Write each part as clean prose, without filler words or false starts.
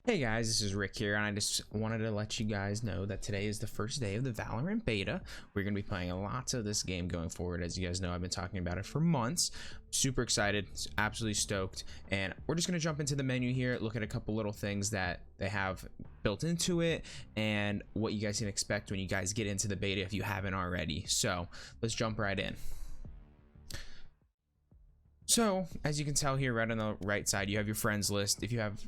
Hey guys, this is Rick here, and I just wanted to let you guys know that today is the first day of the Valorant beta. We're going to be playing lots of this game going forward. As you guys know, I've been talking about it for months. Super excited, absolutely stoked, and we're just going to jump into the menu here, look at a couple little things that they have built into it, and what you guys can expect when you guys get into the beta if you haven't already. So let's jump right in. So as you can tell here, right on the right side, you have your friends list. If you have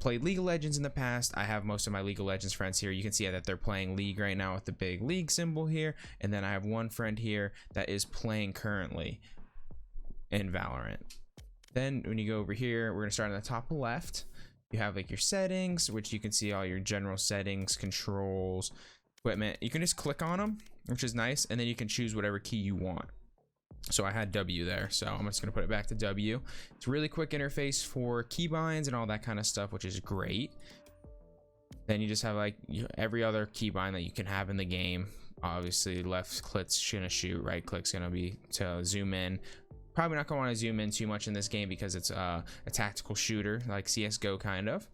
played League of Legends in the past, I have most of my League of Legends friends here. You can see that they're playing League right now with the big League symbol here, and then I have one friend here that is playing currently in Valorant. Then when you go over here, we're gonna start on the top left. You have like your settings, which you can see all your general settings, controls, equipment. You can just click on them, which is nice, and then you can choose whatever key you want. So I had W there, so I'm just gonna put it back to W. It's a really quick interface for keybinds and all that kind of stuff, which is great. Then you just have like every other keybind that you can have in the game. Obviously left click's gonna shoot, right click's gonna be to zoom in. Probably not gonna want to zoom in too much in this game because it's a tactical shooter like CSGO kind of.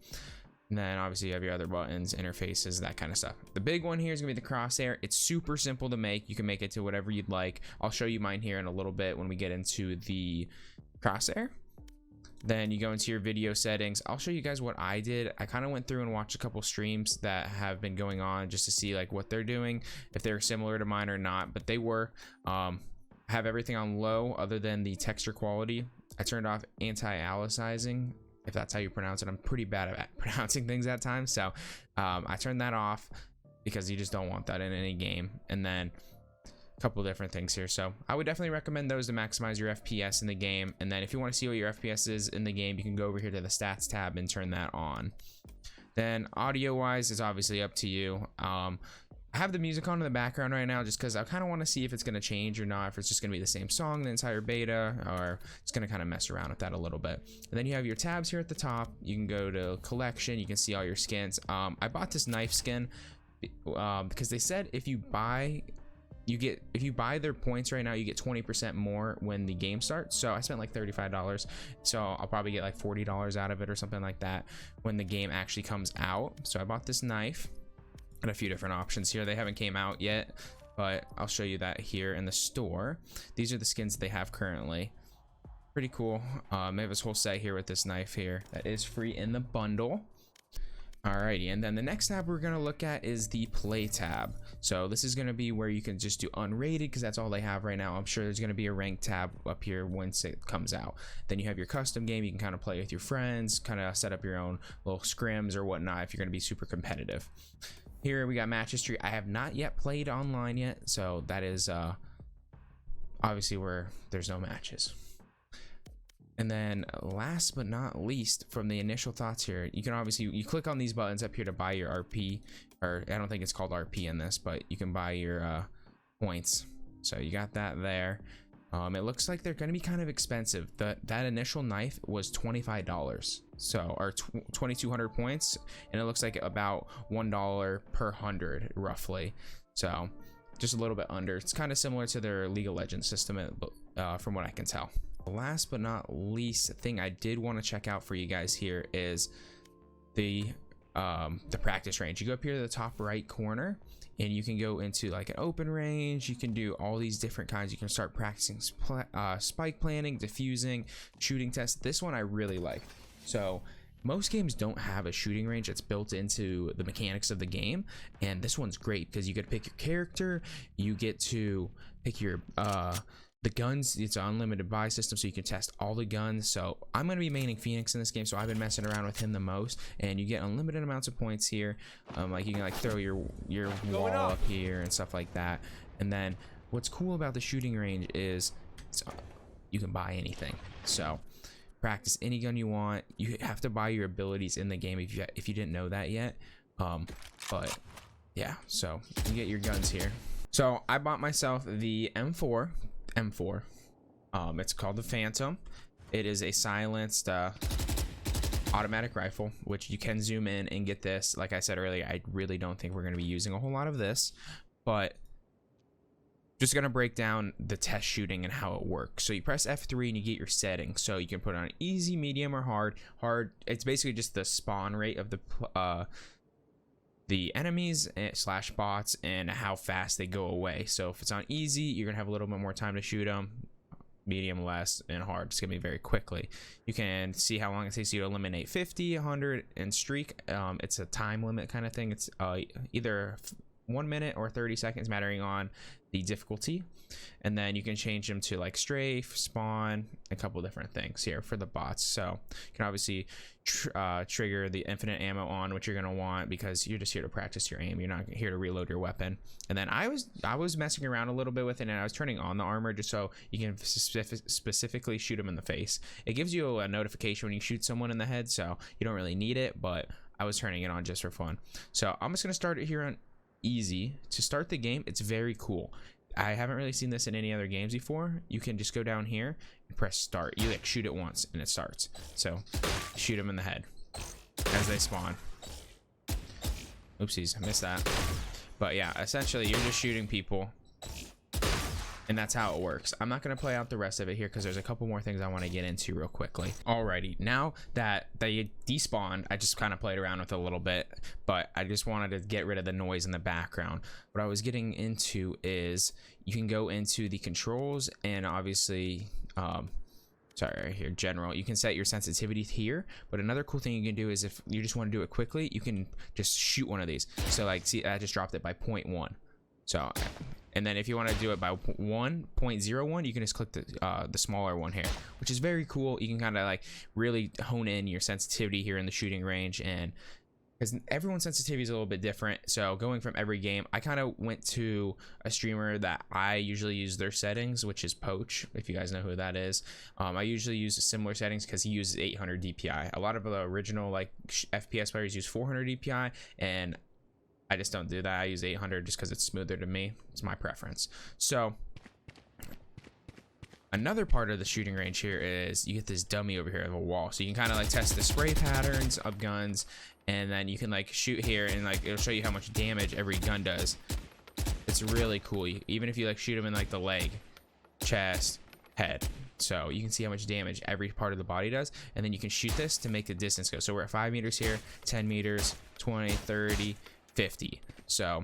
And then obviously you have your other buttons, interfaces, that kind of stuff. The big one here is gonna be the crosshair. It's super simple to make. You can make it to whatever you'd like. I'll show you mine here in a little bit when we get into the crosshair. Then you go into your video settings. I'll show you guys what I did. I kind of went through and watched a couple streams that have been going on just to see like what they're doing, if they're similar to mine or not, but they were. I have everything on low other than the texture quality. I turned off anti-alicizing, if that's how you pronounce it. I'm pretty bad at pronouncing things at times, so I turned that off because you just don't want that in any game. And then a couple different things here, so I would definitely recommend those to maximize your FPS in the game. And then if you want to see what your FPS is in the game, you can go over here to the stats tab and turn that on. Then audio wise is obviously up to you. I have the music on in the background right now just because I kind of want to see if it's going to change or not, if it's just going to be the same song the entire beta, or it's going to kind of mess around with that a little bit. And then you have your tabs here at the top. You can go to collection, you can see all your skins. I bought this knife skin because they said if you buy their points right now, you get 20% more when the game starts. So I spent like $35, so I'll probably get like $40 out of it or something like that when the game actually comes out. So I bought this knife and a few different options here. They haven't came out yet, but I'll show you that here in the store. These are the skins that they have currently. Pretty cool. They have this whole set here with this knife here that is free in the bundle. Alrighty, and then the next tab we're gonna look at is the play tab. So this is gonna be where you can just do unrated because that's all they have right now. I'm sure there's gonna be a ranked tab up here once it comes out. Then you have your custom game. You can kind of play with your friends, kind of set up your own little scrims or whatnot if you're gonna be super competitive. Here we got match history. I have not yet played online yet, so that is obviously where there's no matches. And then last but not least, from the initial thoughts here, you can obviously, you click on these buttons up here to buy your RP, or I don't think it's called RP in this, but you can buy your points. So you got that there. It looks like they're going to be kind of expensive. That initial knife was $25, so or 2,200 points, and it looks like about $1 per 100 roughly. So just a little bit under. It's kind of similar to their League of Legends system, from what I can tell. Last but not least thing I did want to check out for you guys here is the practice range. You go up here to the top right corner and you can go into like an open range. You can do all these different kinds. You can start practicing spike planning, diffusing, shooting tests. This one I really like. So most games don't have a shooting range that's built into the mechanics of the game, and this one's great because you get to pick your character, you get to pick your the guns. It's an unlimited buy system, so you can test all the guns. So I'm going to be maining Phoenix in this game, so I've been messing around with him the most, and you get unlimited amounts of points here. Like you can like throw your wall up here and stuff like that. And then what's cool about the shooting range is you can buy anything. So practice any gun you want. You have to buy your abilities in the game if you didn't know that yet. But yeah, so you can get your guns here. So I bought myself the M4. It's called the Phantom. It is a silenced automatic rifle, which you can zoom in and get this. Like I said earlier, I really don't think we're going to be using a whole lot of this, but just gonna break down the test shooting and how it works. So you press F3 and you get your settings. So you can put on easy, medium, or hard. Hard, it's basically just the spawn rate of the enemies slash bots and how fast they go away. So if it's on easy, you're gonna have a little bit more time to shoot them. Medium, less, and hard, it's gonna be very quickly. You can see how long it takes you to eliminate 50, 100, and streak. It's a time limit kind of thing. It's either 1 minute or 30 seconds, mattering on the difficulty. And then you can change them to like strafe, spawn, a couple different things here for the bots. So you can obviously trigger the infinite ammo on, which you're going to want because you're just here to practice your aim. You're not here to reload your weapon. And then I was messing around a little bit with it, and I was turning on the armor just so you can specifically shoot them in the face. It gives you a notification when you shoot someone in the head, so you don't really need it, but I was turning it on just for fun. So I'm just going to start it here on easy. To start the game, it's very cool. I haven't really seen this in any other games before. You can just go down here and press start. You like shoot it once and it starts. So shoot them in the head as they spawn. Oopsies, I missed that. But yeah, essentially you're just shooting people, and that's how it works. I'm not going to play out the rest of it here because there's a couple more things I want to get into real quickly. Alrighty, now that they despawned, I just kind of played around with it a little bit, but I just wanted to get rid of the noise in the background. What I was getting into is you can go into the controls and obviously, sorry, right here, general, you can set your sensitivity here. But another cool thing you can do is if you just want to do it quickly, you can just shoot one of these. So like, see, I just dropped it by 0.1. So, and then if you want to do it by 1.01, you can just click the smaller one here, which is very cool. You can kind of like really hone in your sensitivity here in the shooting range, and because everyone's sensitivity is a little bit different. So going from every game, I kind of went to a streamer that I usually use their settings, which is Poach, if you guys know who that is. I usually use similar settings because he uses 800 DPI. A lot of the original like FPS players use 400 DPI, and I just don't do that. I use 800 just because it's smoother to me. It's my preference. So another part of the shooting range here is you get this dummy over here of a wall. So you can kind of like test the spray patterns of guns, and then you can like shoot here and like it'll show you how much damage every gun does. It's really cool. Even if you like shoot them in like the leg, chest, head. So you can see how much damage every part of the body does, and then you can shoot this to make the distance go. So we're at 5 meters here, 10 meters, 20, 30, 50. So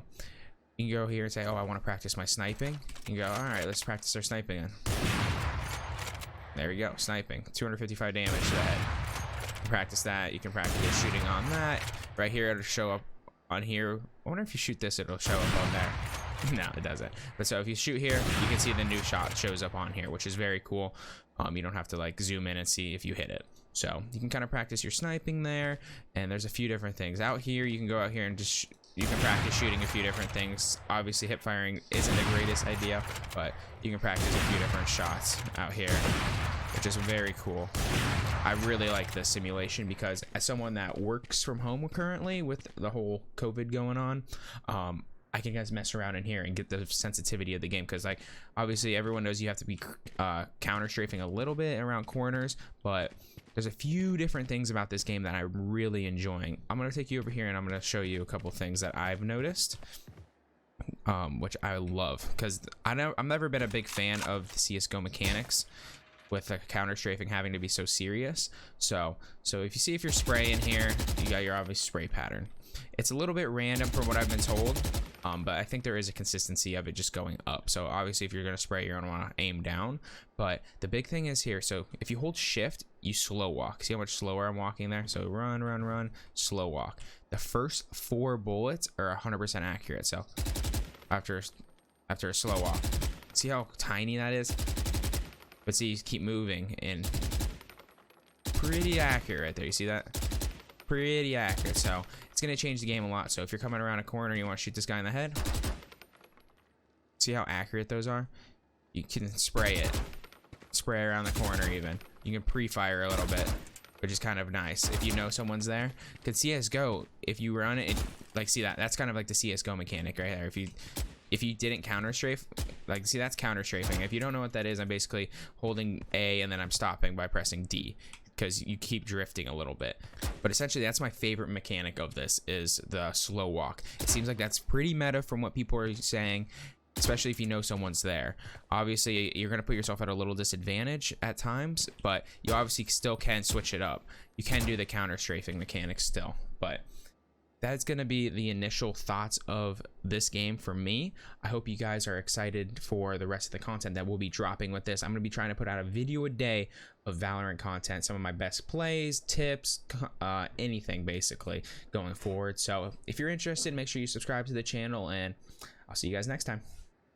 you can go here and say, oh, I want to practice my sniping. You can go, all right, let's practice our sniping then. There we go, sniping, 255 damage to the head. Practice that. You can practice shooting on that. Right here, it'll show up on here. I wonder if you shoot this, it'll show up on there. No, it doesn't. But so if you shoot here, you can see the new shot shows up on here, which is very cool. You don't have to like zoom in and see if you hit it. So you can kind of practice your sniping there, and there's a few different things out here. You can go out here and just you can practice shooting a few different things. Obviously hip firing isn't the greatest idea, but you can practice a few different shots out here, which is very cool. I really like this simulation because as someone that works from home currently with the whole COVID going on, I can guys mess around in here and get the sensitivity of the game, because like obviously everyone knows you have to be counter strafing a little bit around corners, but there's a few different things about this game that I'm really enjoying. I'm going to take you over here and I'm going to show you a couple things that I've noticed, which I love, because I've never been a big fan of the CSGO mechanics with the counter strafing having to be so serious. So if you see if you're spraying here, you got your obvious spray pattern. It's a little bit random from what I've been told, but I think there is a consistency of it just going up. So obviously if you're going to spray, you're going to want to aim down. But the big thing is here, so if you hold shift, you slow walk. See how much slower I'm walking there? So run, run, run, slow walk. The first 4 bullets are 100% accurate. So after a slow walk, see how tiny that is? But see, you keep moving and pretty accurate right there. You see that? Pretty accurate. So it's going to change the game a lot. So if you're coming around a corner and you want to shoot this guy in the head, see how accurate those are? You can spray around the corner. Even you can pre-fire a little bit, which is kind of nice if you know someone's there. Because CSGO, if you run it, like, see that's kind of like the CSGO mechanic right there. If you didn't counter strafe, like, see, that's counter strafing. If you don't know what that is, I'm basically holding A and then I'm stopping by pressing D, because you keep drifting a little bit. But essentially that's my favorite mechanic of this, is the slow walk. It seems like that's pretty meta from what people are saying. especially if you know someone's there. Obviously, you're going to put yourself at a little disadvantage at times, but you obviously still can switch it up. You can do the counter strafing mechanics still, but that's going to be the initial thoughts of this game for me. I hope you guys are excited for the rest of the content that we'll be dropping with this. I'm going to be trying to put out a video a day of Valorant content, some of my best plays, tips, anything basically going forward. So if you're interested, make sure you subscribe to the channel, and I'll see you guys next time.